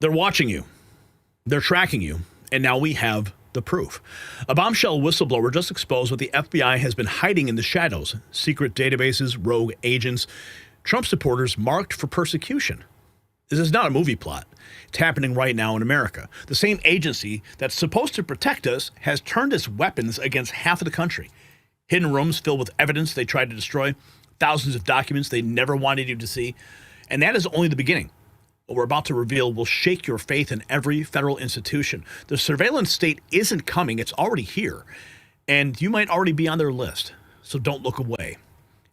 They're watching you. They're tracking you. And now we have the proof. A bombshell whistleblower just exposed what the FBI has been hiding in the shadows. Secret databases, rogue agents, Trump supporters marked for persecution. This is not a movie plot. It's happening right now in America. The same agency that's supposed to protect us has turned its weapons against half of the country. Hidden rooms filled with evidence they tried to destroy, thousands of documents they never wanted you to see. And that is only the beginning. What we're about to reveal will shake your faith in every federal institution. The surveillance state isn't coming. It's already here. And you might already be on their list. So don't look away.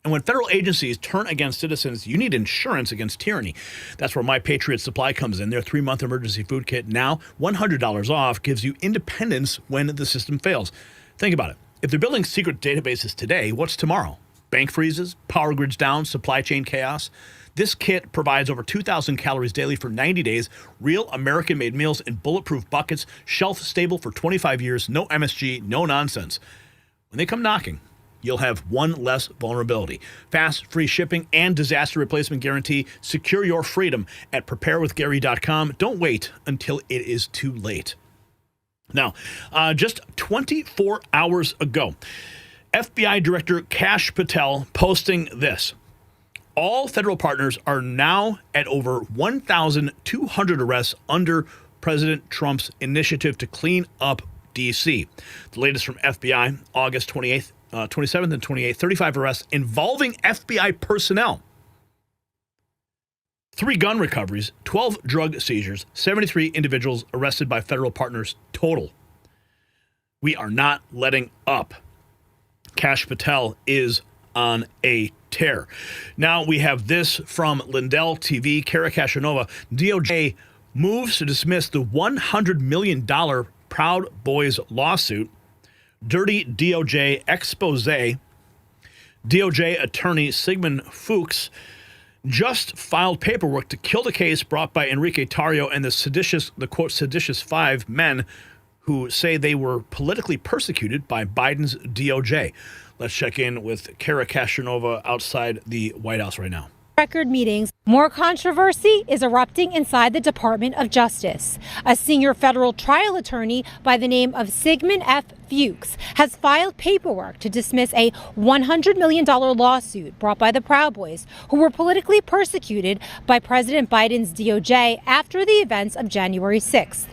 And when federal agencies turn against citizens, you need insurance against tyranny. That's where My Patriot Supply comes in. Their 3-month emergency food kit, now $100 off, gives you independence when the system fails. Think about it. If they're building secret databases today, what's tomorrow? Bank freezes, power grids down, supply chain chaos. This kit provides over 2,000 calories daily for 90 days, real American-made meals in bulletproof buckets, shelf-stable for 25 years, no MSG, no nonsense. When they come knocking, you'll have one less vulnerability. Fast, free shipping, and disaster replacement guarantee. Secure your freedom at preparewithgary.com. Don't wait until it is too late. Now, just 24 hours ago, FBI Director Kash Patel posting this. All federal partners are now at over 1,200 arrests under President Trump's initiative to clean up D.C. The latest from FBI, August 27th and 28th, 35 arrests involving FBI personnel. 3 gun recoveries, 12 drug seizures, 73 individuals arrested by federal partners total. We are not letting up. Kash Patel is on a tear. Now we have this from Lindell TV. Kara Kashanova, DOJ moves to dismiss the $100 million Proud Boys lawsuit. Dirty DOJ expose. DOJ attorney Sigmund Fuchs just filed paperwork to kill the case brought by Enrique Tarrio and the quote, seditious 5 men who say they were politically persecuted by Biden's DOJ. Let's check in with Kara Kashanova outside the White House right now. Record meetings. More controversy is erupting inside the Department of Justice. A senior federal trial attorney by the name of Sigmund F. Fuchs has filed paperwork to dismiss a $100 million lawsuit brought by the Proud Boys, who were politically persecuted by President Biden's DOJ after the events of January 6th.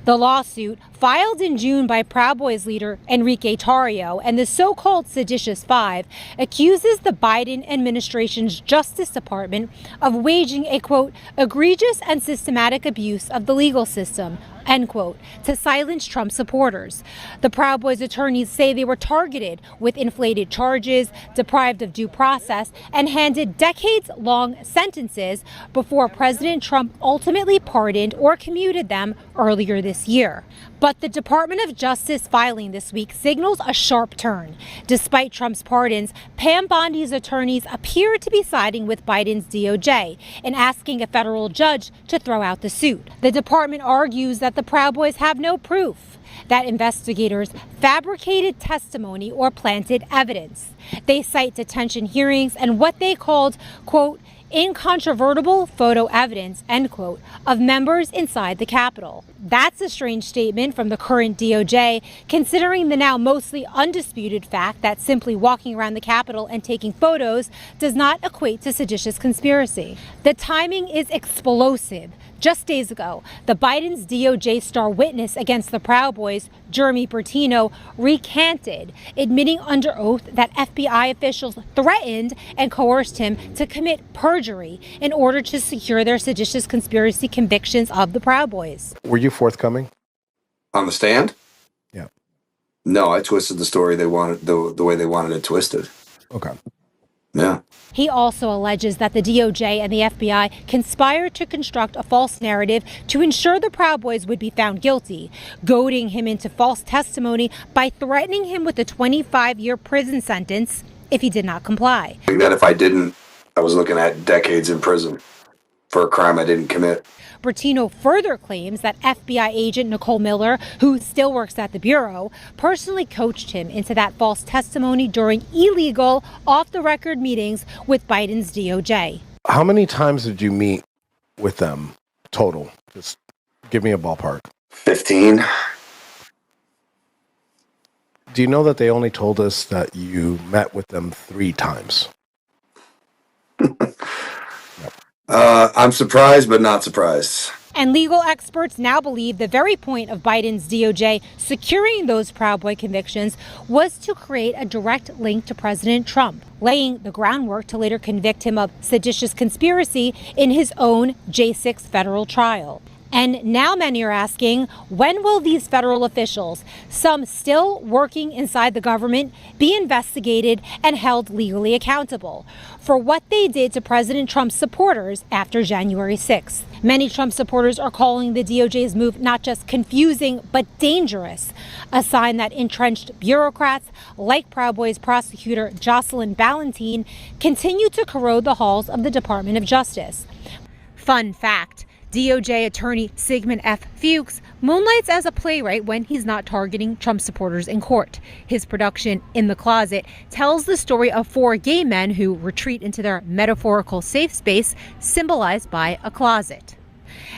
The lawsuit, filed in June by Proud Boys leader Enrique Tarrio and the so-called seditious 5, accuses the Biden administration's Justice Department of waging a, quote, egregious and systematic abuse of the legal system, end quote, to silence Trump supporters. The Proud Boys attorneys say they were targeted with inflated charges, deprived of due process, and handed decades-long sentences before President Trump ultimately pardoned or commuted them earlier this year. But the Department of Justice filing this week signals a sharp turn. Despite Trump's pardons, Pam Bondi's attorneys appear to be siding with Biden's DOJ and asking a federal judge to throw out the suit. The department argues that the Proud Boys have no proof that investigators fabricated testimony or planted evidence. They cite detention hearings and what they called, quote, incontrovertible photo evidence, end quote, of members inside the Capitol. That's a strange statement from the current DOJ, considering the now mostly undisputed fact that simply walking around the Capitol and taking photos does not equate to seditious conspiracy. The timing is explosive. Just days ago, the Biden's DOJ star witness against the Proud Boys, Jeremy Bertino, recanted, admitting under oath that FBI officials threatened and coerced him to commit perjury in order to secure their seditious conspiracy convictions of the Proud Boys. Were you forthcoming? On the stand? Yeah. No, I twisted the story they wanted, the way they wanted it twisted. Okay. Yeah. He also alleges that the DOJ and the FBI conspired to construct a false narrative to ensure the Proud Boys would be found guilty, goading him into false testimony by threatening him with a 25-year prison sentence if he did not comply. That if I didn't, I was looking at decades in prison for a crime I didn't commit. Bertino further claims that FBI agent Nicole Miller, who still works at the Bureau, personally coached him into that false testimony during illegal, off-the-record meetings with Biden's DOJ. How many times did you meet with them total? Just Give me a ballpark. 15. Do you know that they only told us that you met with them 3 times? I'm surprised, but not surprised. And legal experts now believe the very point of Biden's DOJ securing those Proud Boy convictions was to create a direct link to President Trump, laying the groundwork to later convict him of seditious conspiracy in his own J6 federal trial. And now many are asking, when will these federal officials, some still working inside the government, be investigated and held legally accountable for what they did to President Trump's supporters after January 6th? Many Trump supporters are calling the DOJ's move not just confusing, but dangerous, a sign that entrenched bureaucrats like Proud Boys prosecutor Jocelyn Ballantine continue to corrode the halls of the Department of Justice. Fun fact. DOJ attorney Sigmund F. Fuchs moonlights as a playwright when he's not targeting Trump supporters in court. His production, In the Closet, tells the story of 4 gay men who retreat into their metaphorical safe space, symbolized by a closet.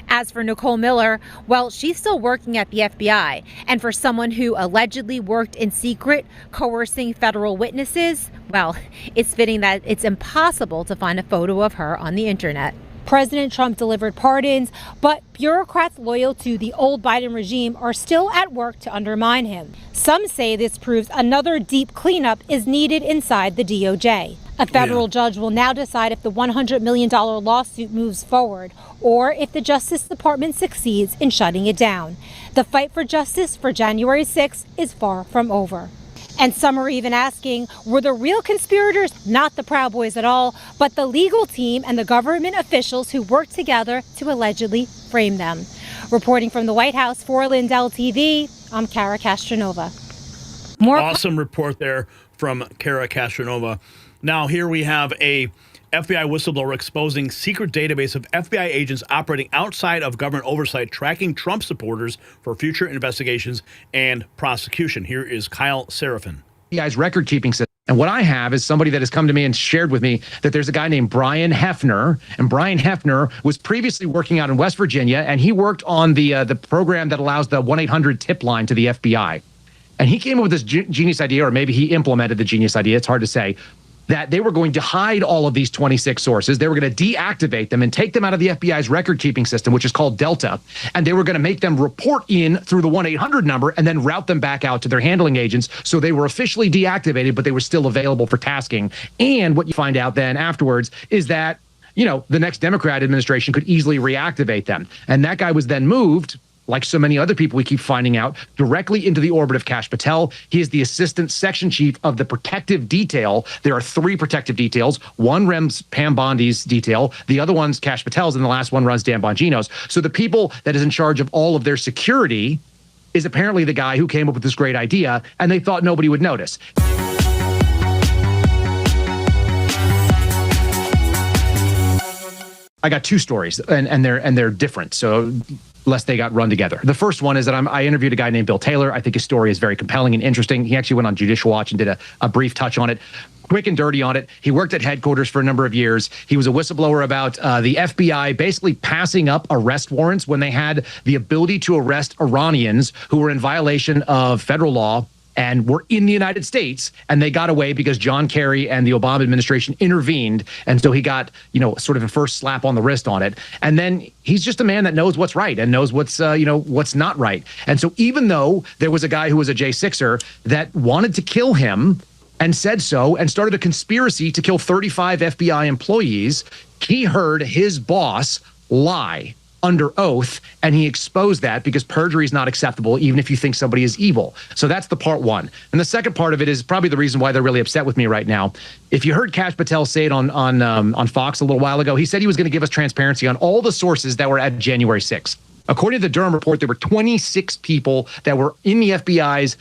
As for Nicole Miller, well, she's still working at the FBI. And for someone who allegedly worked in secret, coercing federal witnesses, well, it's fitting that it's impossible to find a photo of her on the internet. President Trump delivered pardons, but bureaucrats loyal to the old Biden regime are still at work to undermine him. Some say this proves another deep cleanup is needed inside the DOJ. A federal judge will now decide if the $100 million lawsuit moves forward or if the Justice Department succeeds in shutting it down. The fight for justice for January 6th is far from over. And some are even asking, were the real conspirators not the Proud Boys at all, but the legal team and the government officials who worked together to allegedly frame them? Reporting from the White House for Lindell TV, I'm Kara Castronova. Awesome report there from Kara Castronova. Now here we have a FBI whistleblower exposing secret database of FBI agents operating outside of government oversight, tracking Trump supporters for future investigations and prosecution. Here is Kyle Serafin. FBI's record-keeping system. And what I have is somebody that has come to me and shared with me that there's a guy named Brian Hefner, and Brian Hefner was previously working out in West Virginia, and he worked on the program that allows the 1-800 tip line to the FBI. And he came up with this genius idea, or maybe he implemented the genius idea, it's hard to say, that they were going to hide all of these 26 sources. They were going to deactivate them and take them out of the FBI's record-keeping system, which is called Delta. And they were going to make them report in through the 1-800 number and then route them back out to their handling agents. So they were officially deactivated, but they were still available for tasking. And what you find out then afterwards is that, you know, the next Democrat administration could easily reactivate them. And that guy was then moved, like so many other people we keep finding out, directly into the orbit of Kash Patel. He is the assistant section chief of the protective detail. There are 3 protective details. One runs Pam Bondi's detail. The other one's Kash Patel's, and the last one runs Dan Bongino's. So the people that is in charge of all of their security is apparently the guy who came up with this great idea, and they thought nobody would notice. I got 2 stories, and they're different. So lest they got run together. The first one is that I interviewed a guy named Bill Taylor. I think his story is very compelling and interesting. He actually went on Judicial Watch and did a brief touch on it. Quick and dirty on it. He worked at headquarters for a number of years. He was a whistleblower about the FBI basically passing up arrest warrants when they had the ability to arrest Iranians who were in violation of federal law and were in the United States, and they got away because John Kerry and the Obama administration intervened. And so he got, you know, sort of a first slap on the wrist on it. And then he's just a man that knows what's right and knows what's, what's not right. And so even though there was a guy who was a J6er that wanted to kill him and said so and started a conspiracy to kill 35 FBI employees, he heard his boss lie under oath, and he exposed that because perjury is not acceptable, even if you think somebody is evil. So that's the part one. And the second part of it is probably the reason why they're really upset with me right now. If you heard Kash Patel say it on Fox a little while ago, he said he was going to give us transparency on all the sources that were at January 6th. According to the Durham report, there were 26 people that were in the FBI's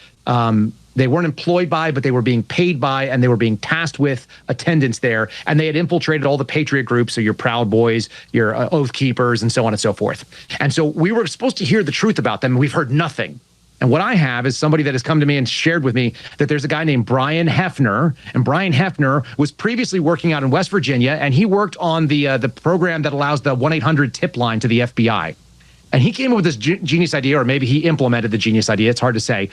they weren't employed by, but they were being paid by, and they were being tasked with attendance there. And they had infiltrated all the patriot groups, so your Proud Boys, your Oath Keepers, and so on and so forth. And so we were supposed to hear the truth about them, and we've heard nothing. And what I have is somebody that has come to me and shared with me that there's a guy named Brian Hefner, and Brian Hefner was previously working out in West Virginia, and he worked on the program that allows the 1-800 tip line to the FBI. And he came up with this genius idea, or maybe he implemented the genius idea, it's hard to say,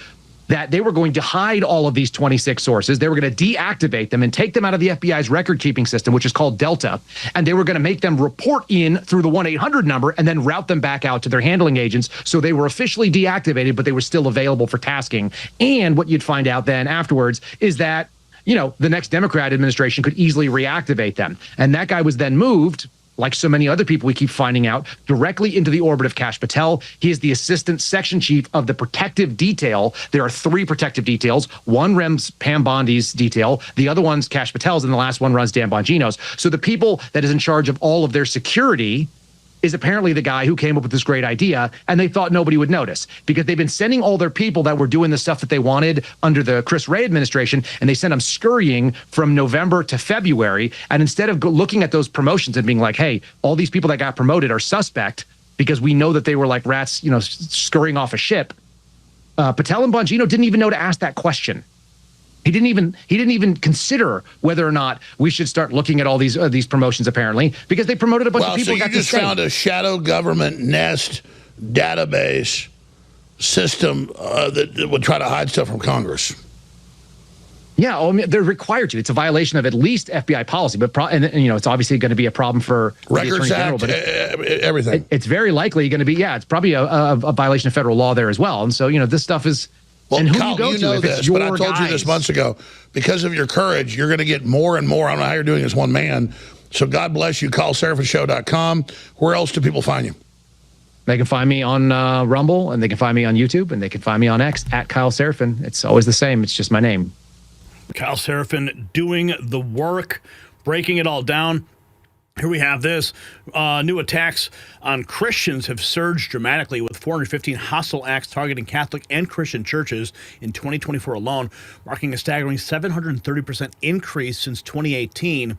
that they were going to hide all of these 26 sources. They were going to deactivate them and take them out of the FBI's record-keeping system, which is called Delta, and they were going to make them report in through the 1-800 number and then route them back out to their handling agents. So they were officially deactivated, but they were still available for tasking. And what you'd find out then afterwards is that, you know, the next Democrat administration could easily reactivate them. And that guy was then moved, like so many other people we keep finding out, directly into the orbit of Kash Patel. He is the assistant section chief of the protective detail. There are 3 protective details. One runs Pam Bondi's detail. The other one's Kash Patel's, and the last one runs Dan Bongino's. So the people that is in charge of all of their security is apparently the guy who came up with this great idea, and they thought nobody would notice because they've been sending all their people that were doing the stuff that they wanted under the Chris Wray administration, and they sent them scurrying from November to February. And instead of looking at those promotions and being like, hey, all these people that got promoted are suspect because we know that they were like rats, you know, scurrying off a ship, Patel and Bongino didn't even know to ask that question. He didn't even consider whether or not we should start looking at all these promotions, apparently, because they promoted a bunch of people. So you just found a shadow government nest database system that would try to hide stuff from Congress. Yeah, I mean, they're required to. It's a violation of at least FBI policy, but and you know, it's obviously going to be a problem for Records the Attorney General. Act, but everything. It's very likely going to be. Yeah, it's probably a violation of federal law there as well. And so, you know, this stuff is. Well, and who Kyle, you know this, but I told you this months ago. Because of your courage, you're going to get more and more. I don't know how you're doing as one man. So God bless you. KyleSerafinShow.com. Where else do people find you? They can find me on Rumble, and they can find me on YouTube, and they can find me on X at Kyle Serafin. It's always the same. It's just my name. Kyle Serafin doing the work, breaking it all down. Here we have this. New attacks on Christians have surged dramatically, with 415 hostile acts targeting Catholic and Christian churches in 2024 alone, marking a staggering 730% increase since 2018.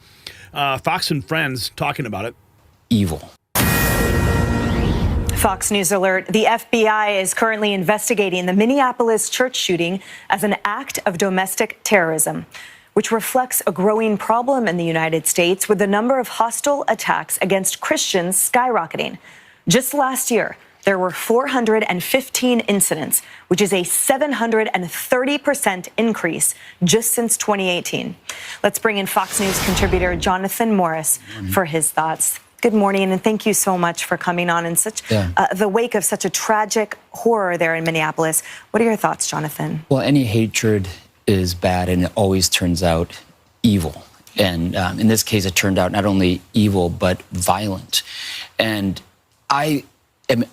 Fox and Friends talking about it. Evil. Fox News alert. The FBI is currently investigating the Minneapolis church shooting as an act of domestic terrorism, which reflects a growing problem in the United States with the number of hostile attacks against Christians skyrocketing. Just last year, there were 415 incidents, which is a 730% increase just since 2018. Let's bring in Fox News contributor Jonathan Morris for his thoughts. Good morning, and thank you so much for coming on in such the wake of such a tragic horror there in Minneapolis. What are your thoughts, Jonathan? Well, any hatred is bad, and it always turns out evil. And in this case, it turned out not only evil, but violent. And I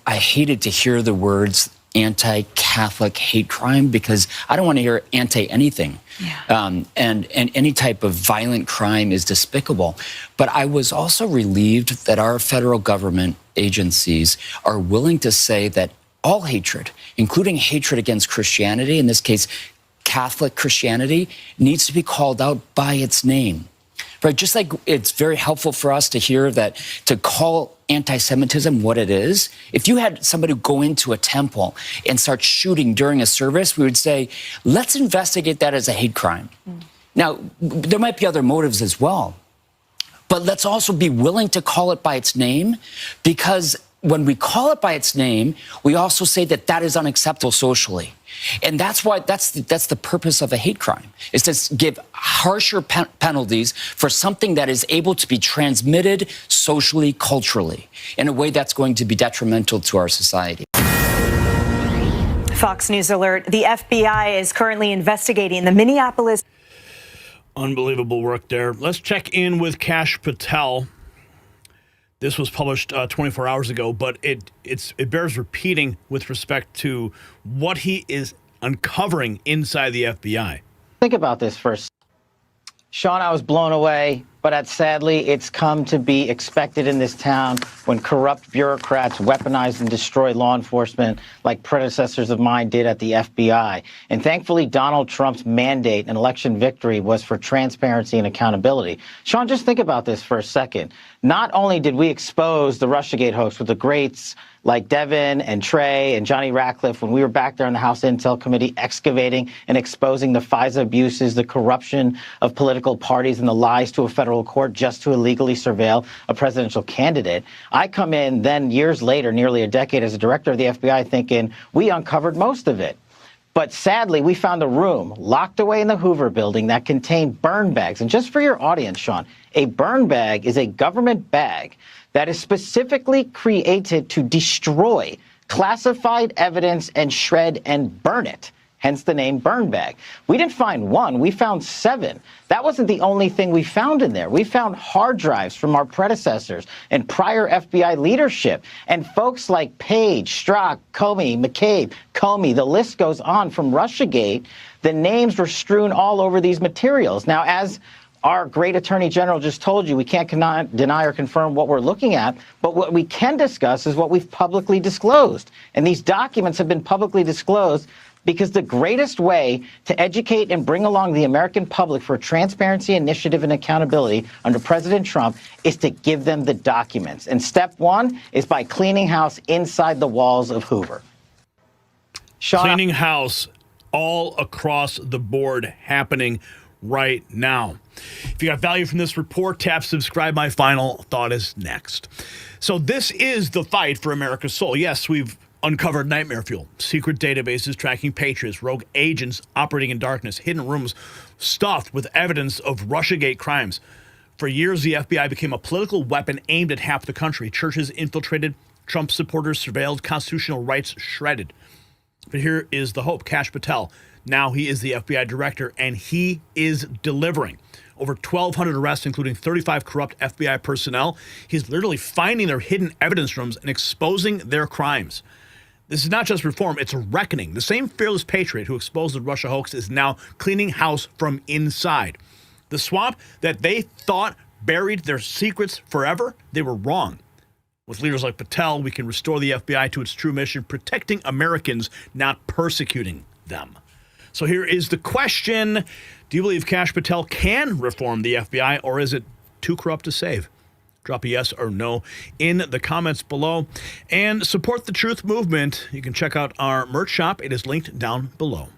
hated to hear the words anti-Catholic hate crime, because I don't want to hear anti-anything. Yeah. And any type of violent crime is despicable. But I was also relieved that our federal government agencies are willing to say that all hatred, including hatred against Christianity, in this case, Catholic Christianity, needs to be called out by its name. Right? Just like it's very helpful for us to hear that, to call anti-Semitism what it is. If you had somebody go into a temple and start shooting during a service, we would say, let's investigate that as a hate crime. Now, there might be other motives as well, but let's also be willing to call it by its name, because when we call it by its name, we also say that that is unacceptable socially. And that's why that's the purpose of a hate crime, is to give harsher penalties for something that is able to be transmitted socially, culturally, in a way that's going to be detrimental to our society. Fox News alert. The FBI is currently investigating the Minneapolis. Unbelievable work there. Let's check in with Kash Patel. This was published 24 hours ago, but it bears repeating with respect to what he is uncovering inside the FBI. Think about this first. Sean, I was blown away, but sadly, it's come to be expected in this town when corrupt bureaucrats weaponize and destroy law enforcement like predecessors of mine did at the FBI. And thankfully, Donald Trump's mandate and election victory was for transparency and accountability. Sean, just think about this for a second. Not only did we expose the Russiagate hoax with the greats like Devin and Trey and Johnny Ratcliffe when we were back there in the House Intel Committee excavating and exposing the FISA abuses, the corruption of political parties, and the lies to a federal federal court just to illegally surveil a presidential candidate. I come in then years later, nearly a decade as a director of the FBI, thinking we uncovered most of it. But sadly, we found a room locked away in the Hoover Building that contained burn bags. And just for your audience, Sean, a burn bag is a government bag that is specifically created to destroy classified evidence and shred and burn it. Hence the name burn bag. We didn't find one, we found 7. That wasn't the only thing we found in there. We found hard drives from our predecessors and prior FBI leadership. And folks like Page, Strzok, Comey, McCabe, the list goes on from Russiagate. The names were strewn all over these materials. Now, as our great Attorney General just told you, we can't deny or confirm what we're looking at, but what we can discuss is what we've publicly disclosed. And these documents have been publicly disclosed because the greatest way to educate and bring along the American public for transparency, initiative, and accountability under President Trump is to give them the documents. And step 1 is by cleaning house inside the walls of Hoover. Sean, cleaning house all across the board happening right now. If you got value from this report, tap subscribe. My final thought is next. So this is the fight for America's soul. Yes, we've uncovered nightmare fuel, secret databases tracking patriots, rogue agents operating in darkness, hidden rooms stuffed with evidence of Russiagate crimes. For years, the FBI became a political weapon aimed at half the country. Churches infiltrated, Trump supporters surveilled, constitutional rights shredded. But here is the hope. Kash Patel, now he is the FBI director, and he is delivering. Over 1,200 arrests, including 35 corrupt FBI personnel. He's literally finding their hidden evidence rooms and exposing their crimes. This is not just reform, it's a reckoning. The same fearless patriot who exposed the Russia hoax is now cleaning house from inside. The swamp that they thought buried their secrets forever, they were wrong. With leaders like Patel, we can restore the FBI to its true mission, protecting Americans, not persecuting them. So here is the question. Do you believe Kash Patel can reform the FBI, or is it too corrupt to save? Drop a yes or no in the comments below. And support the truth movement. You can check out our merch shop. It is linked down below.